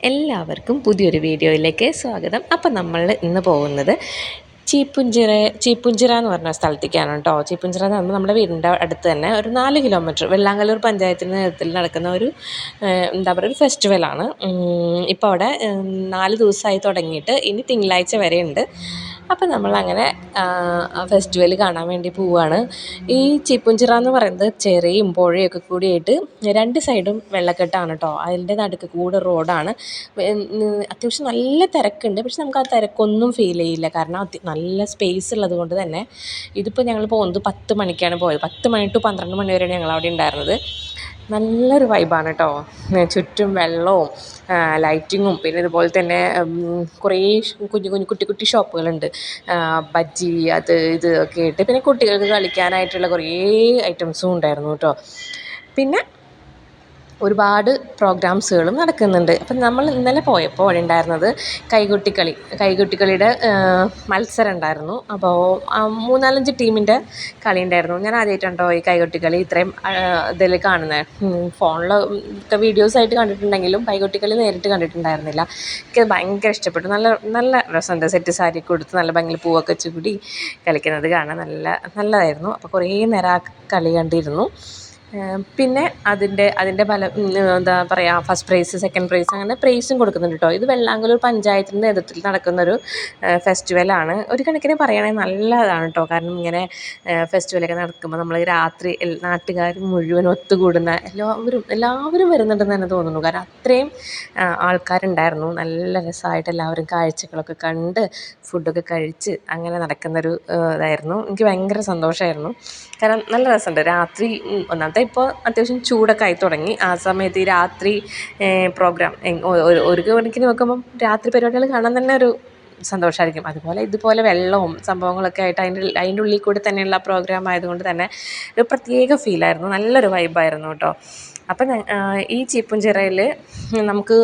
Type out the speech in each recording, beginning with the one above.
എല്ലാവർക്കും പുതിയൊരു വീഡിയോയിലേക്ക് സ്വാഗതം. അപ്പം നമ്മൾ ഇന്ന് പോകുന്നത് ചീപ്പുഞ്ചിറ എന്ന് പറഞ്ഞ സ്ഥലത്തേക്കാണ് കേട്ടോ. ചീപ്പുഞ്ചിറ എന്ന് പറയുമ്പോൾ നമ്മുടെ വീടിൻ്റെ അടുത്ത് തന്നെ ഒരു 4 കിലോമീറ്റർ വെള്ളാങ്കല്ലൂർ പഞ്ചായത്തിൻ്റെ നേതൃത്വത്തിൽ നടക്കുന്ന ഒരു എന്താ പറയുക ഒരു ഫെസ്റ്റിവലാണ്. ഇപ്പോൾ അവിടെ 4 ദിവസമായി തുടങ്ങിയിട്ട് ഇനി തിങ്കളാഴ്ച വരെ ഉണ്ട്. അപ്പം നമ്മളങ്ങനെ ഫെസ്റ്റിവൽ കാണാൻ വേണ്ടി പോവുകയാണ്. ഈ ചീപ്പുഞ്ചിറ എന്ന് പറയുന്നത് ചെറിയും പുഴയൊക്കെ കൂടിയായിട്ട് 2 സൈഡും വെള്ളക്കെട്ടാണ് കേട്ടോ. അതിൻ്റെ നടുക്ക് കൂടെ റോഡാണ്. അത്യാവശ്യം നല്ല തിരക്കുണ്ട്, പക്ഷെ നമുക്ക് ആ തിരക്കൊന്നും ഫീൽ ചെയ്യില്ല. കാരണം നല്ല സ്പേസ് ഉള്ളത് കൊണ്ട് തന്നെ. ഇതിപ്പോൾ ഞങ്ങൾ പോകുന്നത് 10 മണിക്കാണ് പോയത്. 10 മണി ടു 12 മണി വരെയാണ് ഞങ്ങൾ അവിടെ ഉണ്ടായിരുന്നത്. നല്ലൊരു വൈബാണ് കേട്ടോ. ചുറ്റും വെള്ളവും ലൈറ്റിങ്ങും പിന്നെ ഇതുപോലെ തന്നെ കുറേ കുഞ്ഞു കുട്ടി ഷോപ്പുകളുണ്ട്. ബജ്ജി അത് ഇത് ഒക്കെ ആയിട്ട് പിന്നെ കുട്ടികൾക്ക് കളിക്കാനായിട്ടുള്ള കുറേ ഐറ്റംസും ഉണ്ടായിരുന്നു കേട്ടോ. പിന്നെ ഒരുപാട് പ്രോഗ്രാംസുകളും നടക്കുന്നുണ്ട്. അപ്പം നമ്മൾ ഇന്നലെ പോയപ്പോൾ അവിടെ ഉണ്ടായിരുന്നത് കൈകൊട്ടിക്കളിയുടെ മത്സരം ഉണ്ടായിരുന്നു. അപ്പോൾ 3-4 ടീമിൻ്റെ കളി ഉണ്ടായിരുന്നു. ഞാൻ ആദ്യമായിട്ടുണ്ടോ ഈ കൈകൊട്ടിക്കളി ഇത്രയും ഇതിൽ കാണുന്നത്. ഫോണിലൊക്കെ വീഡിയോസായിട്ട് കണ്ടിട്ടുണ്ടെങ്കിലും കൈകൊട്ടിക്കളി നേരിട്ട് കണ്ടിട്ടുണ്ടായിരുന്നില്ല. എനിക്ക് ഭയങ്കര ഇഷ്ടപ്പെട്ടു. നല്ല രസമുണ്ട്. സെറ്റ് സാരി കൊടുത്ത് നല്ല ഭംഗിയിൽ പൂവൊക്കെ ചൂടി കളിക്കുന്നത് കാണാൻ നല്ലതായിരുന്നു. അപ്പോൾ കുറേ നേരം ആ കളി കണ്ടിരുന്നു. പിന്നെ അതിൻ്റെ എന്താ പറയുക ഫസ്റ്റ് പ്രൈസ് സെക്കൻഡ് പ്രൈസ് അങ്ങനെ പ്രൈസും കൊടുക്കുന്നുണ്ട് കേട്ടോ. ഇത് വെള്ളാങ്കല്ലൂർ പഞ്ചായത്തിൻ്റെ നേതൃത്വത്തിൽ നടക്കുന്നൊരു ഫെസ്റ്റിവലാണ്. ഒരു കണക്കിന് പറയുകയാണെങ്കിൽ നല്ലതാണ് കേട്ടോ. കാരണം ഇങ്ങനെ ഫെസ്റ്റിവലൊക്കെ നടക്കുമ്പോൾ നമ്മൾ രാത്രി നാട്ടുകാർ മുഴുവൻ ഒത്തുകൂടുന്ന എല്ലാവരും വരുന്നുണ്ടെന്ന് തന്നെ തോന്നുന്നു. കാരണം അത്രയും ആൾക്കാരുണ്ടായിരുന്നു. നല്ല രസമായിട്ട് എല്ലാവരും കാഴ്ചകളൊക്കെ കണ്ട് ഫുഡൊക്കെ കഴിച്ച് അങ്ങനെ നടക്കുന്നൊരു ഇതായിരുന്നു. എനിക്ക് ഭയങ്കര സന്തോഷമായിരുന്നു. കാരണം നല്ല രസമുണ്ട്. രാത്രി ഒന്നാമത്തെ ഇപ്പോൾ അത്യാവശ്യം ചൂടൊക്കെ ആയി തുടങ്ങി. ആ സമയത്ത് ഈ രാത്രി പ്രോഗ്രാം ഒരു കണക്കിന് നോക്കുമ്പം രാത്രി പരിപാടികൾ കാണാൻ തന്നെ ഒരു സന്തോഷമായിരിക്കും. അതുപോലെ ഇതുപോലെ വെള്ളവും സംഭവങ്ങളൊക്കെ ആയിട്ട് അതിൻ്റെ ഉള്ളിൽ കൂടി തന്നെയുള്ള പ്രോഗ്രാം ആയതുകൊണ്ട് തന്നെ ഒരു പ്രത്യേക ഫീലായിരുന്നു. നല്ലൊരു വൈബായിരുന്നു കേട്ടോ. അപ്പം ഈ ചീപ്പുംചിറയിൽ നമുക്ക്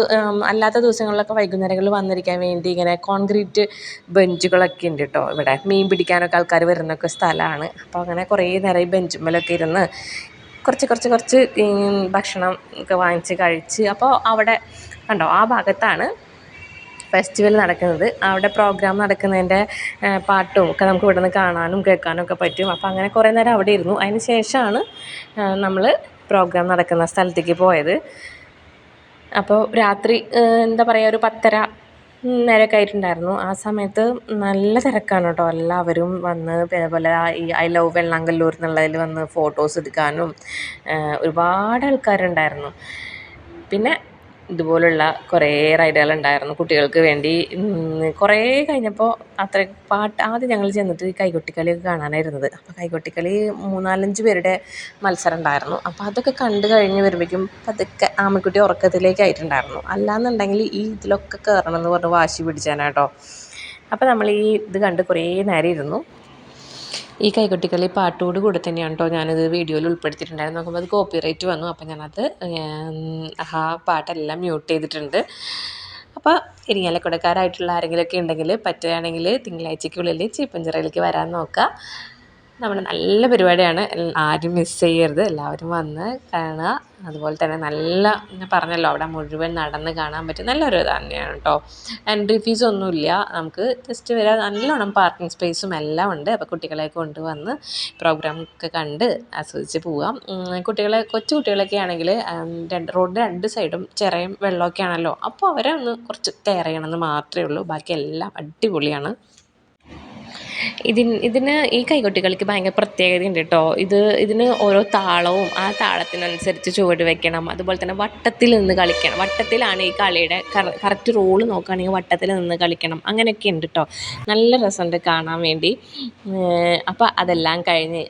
അല്ലാത്ത ദിവസങ്ങളിലൊക്കെ വൈകുന്നേരങ്ങളിൽ വന്നിരിക്കാൻ വേണ്ടി ഇങ്ങനെ കോൺക്രീറ്റ് ബെഞ്ചുകളൊക്കെ ഉണ്ട് കേട്ടോ. ഇവിടെ മീൻ പിടിക്കാനൊക്കെ ആൾക്കാർ വരുന്നൊക്കെ സ്ഥലമാണ്. അപ്പോൾ അങ്ങനെ കുറേ നേരം ഈ ബെഞ്ചുമ്മലൊക്കെ ഇരുന്ന് കുറച്ച് ഭക്ഷണം ഒക്കെ വാങ്ങിച്ച് കഴിച്ച് അപ്പോൾ അവിടെ കണ്ടോ ആ ഭാഗത്താണ് ഫെസ്റ്റിവൽ നടക്കുന്നത്. അവിടെ പ്രോഗ്രാം നടക്കുന്നതിൻ്റെ പാട്ടും ഒക്കെ നമുക്ക് ഇവിടെ നിന്ന് കാണാനും കേൾക്കാനും ഒക്കെ പറ്റും. അപ്പോൾ അങ്ങനെ കുറേ നേരം അവിടെ ഇരുന്നു. അതിന് ശേഷമാണ് നമ്മൾ പ്രോഗ്രാം നടക്കുന്ന സ്ഥലത്തേക്ക് പോയത്. അപ്പോൾ രാത്രി എന്താ പറയുക ഒരു 10:30 നേരമൊക്കെ ആയിട്ടുണ്ടായിരുന്നു. ആ സമയത്ത് നല്ല തിരക്കാണ് കേട്ടോ. എല്ലാവരും വന്ന് അതേപോലെ ഈ ഐ ലവ് വെള്ളാങ്കല്ലൂർ എന്നുള്ളതിൽ വന്ന് ഫോട്ടോസ് എടുക്കാനും ഒരുപാട് ആൾക്കാരുണ്ടായിരുന്നു. പിന്നെ ഇതുപോലുള്ള കുറേ റൈഡുകളുണ്ടായിരുന്നു കുട്ടികൾക്ക് വേണ്ടി. കുറേ കഴിഞ്ഞപ്പോൾ പാട്ട് ആദ്യം ഞങ്ങൾ ചെന്നിട്ട് കൈകൊട്ടിക്കളിയൊക്കെ കാണാനായിരുന്നത്. അപ്പോൾ കൈകൊട്ടിക്കളി 3-4 പേരുടെ മത്സരം ഉണ്ടായിരുന്നു. അപ്പോൾ അതൊക്കെ കണ്ടു കഴിഞ്ഞ് വരുമ്പോഴേക്കും പതുക്കെ ആമക്കുട്ടി ഉറക്കത്തിലേക്കായിട്ടുണ്ടായിരുന്നു. അല്ലാന്നുണ്ടെങ്കിൽ ഈ ഇതിലൊക്കെ കയറണം എന്ന് പറഞ്ഞ് വാശി പിടിച്ചാനാട്ടോ. അപ്പോൾ നമ്മൾ ഈ ഇത് കണ്ട് കുറേ നേരം ഇരുന്നു. ഈ കൈകൊട്ടിക്കളി പാട്ടോട് കൂടെ തന്നെയാണ് കേട്ടോ ഞാനിത് വീഡിയോയിൽ ഉൾപ്പെടുത്തിയിട്ടുണ്ടായിരുന്നു. നോക്കുമ്പോൾ അത് കോപ്പിറൈറ്റ് വന്നു. അപ്പോൾ ഞാനത് ആ പാട്ടെല്ലാം മ്യൂട്ട് ചെയ്തിട്ടുണ്ട്. അപ്പോൾ ഇരിങ്ങാലക്കുടക്കാരായിട്ടുള്ള ആരെങ്കിലുമൊക്കെ ഉണ്ടെങ്കിൽ പറ്റുകയാണെങ്കിൽ തിങ്കളാഴ്ചയ്ക്കുള്ളിൽ ചീപ്പുംചിറയിലേക്ക് വരാൻ നോക്കുക. നമ്മുടെ നല്ല പരിപാടിയാണ്. ആരും മിസ് ചെയ്യരുത്. എല്ലാവരും വന്ന് കാണുക. അതുപോലെ തന്നെ ഞാൻ പറഞ്ഞല്ലോ അവിടെ മുഴുവൻ നടന്ന് കാണാൻ പറ്റും. നല്ലൊരു തന്നെയാണ് കേട്ടോ. എൻട്രി ഫീസ് ഒന്നുമില്ല. നമുക്ക് ജസ്റ്റ് വരാൻ നല്ലോണം പാർക്കിംഗ് സ്പേസും എല്ലാം ഉണ്ട്. അപ്പോൾ കുട്ടികളെ കൊണ്ടുവന്ന് പ്രോഗ്രാം ഒക്കെ കണ്ട് ആസ്വദിച്ച് പോവാം. കൊച്ചു കുട്ടികളൊക്കെ ആണെങ്കിൽ റോഡിൻ്റെ 2 സൈഡും ചെറിയ വെള്ളമൊക്കെ ആണല്ലോ. അപ്പോൾ അവരെ ഒന്ന് കുറച്ച് കെയർ ചെയ്യണമെന്ന് മാത്രമേ ഉള്ളൂ. ബാക്കിയെല്ലാം അടിപൊളിയാണ്. ഇതിന് ഈ കൈകൊട്ടിക്കളിക്ക് ഭയങ്കര പ്രത്യേകതയുണ്ട് കേട്ടോ. ഇതിന് ഓരോ താളവും ആ താളത്തിനനുസരിച്ച് ചുവട് വെക്കണം. അതുപോലെ തന്നെ വട്ടത്തിൽ നിന്ന് കളിക്കണം. വട്ടത്തിലാണ് ഈ കളിയുടെ കറക്റ്റ് റോള് നോക്കുകയാണെങ്കിൽ വട്ടത്തിൽ നിന്ന് കളിക്കണം. അങ്ങനെയൊക്കെ ഉണ്ട് കേട്ടോ. നല്ല രസമുണ്ട് കാണാൻ വേണ്ടി. അപ്പോൾ അതെല്ലാം കഴിഞ്ഞ്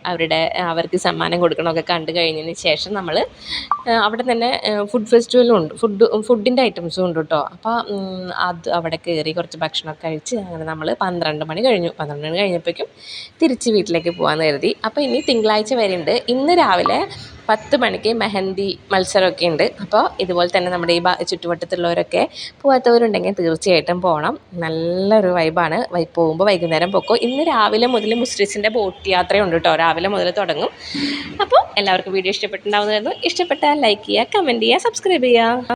അവർക്ക് സമ്മാനം കൊടുക്കണമൊക്കെ കണ്ടു കഴിഞ്ഞതിന് ശേഷം നമ്മൾ അവിടെ തന്നെ ഫുഡ് ഫെസ്റ്റിവലും ഉണ്ട്. ഫുഡിൻ്റെ ഐറ്റംസും ഉണ്ട് കേട്ടോ. അപ്പോൾ അത് അവിടെ കയറി കുറച്ച് ഭക്ഷണമൊക്കെ കഴിച്ച് അങ്ങനെ നമ്മൾ 12 മണി കഴിഞ്ഞപ്പോഴേക്കും തിരിച്ച് വീട്ടിലേക്ക് പോകാമെന്ന് കരുതി. അപ്പോൾ ഇനി തിങ്കളാഴ്ച വരെ ഉണ്ട്. ഇന്ന് രാവിലെ 10 മണിക്ക് മെഹന്തി മത്സരമൊക്കെ ഉണ്ട്. അപ്പോൾ ഇതുപോലെ തന്നെ നമ്മുടെ ഈ ചുറ്റുവട്ടത്തുള്ളവരൊക്കെ പോകാത്തവരുണ്ടെങ്കിൽ തീർച്ചയായിട്ടും പോകണം. നല്ലൊരു വൈബാണ്. പോകുമ്പോൾ വൈകുന്നേരം പോക്കോ. ഇന്ന് രാവിലെ മുതൽ മുസ്ലിംസിൻ്റെ ബോട്ട് യാത്രയുണ്ട് കേട്ടോ. രാവിലെ മുതൽ തുടങ്ങും. അപ്പോൾ എല്ലാവർക്കും വീഡിയോ ഇഷ്ടപ്പെട്ടിട്ടുണ്ടാവുന്നതായിരുന്നു. ഇഷ്ടപ്പെട്ടാൽ ലൈക്ക് ചെയ്യുക, കമൻറ്റ് ചെയ്യുക, സബ്സ്ക്രൈബ് ചെയ്യുക.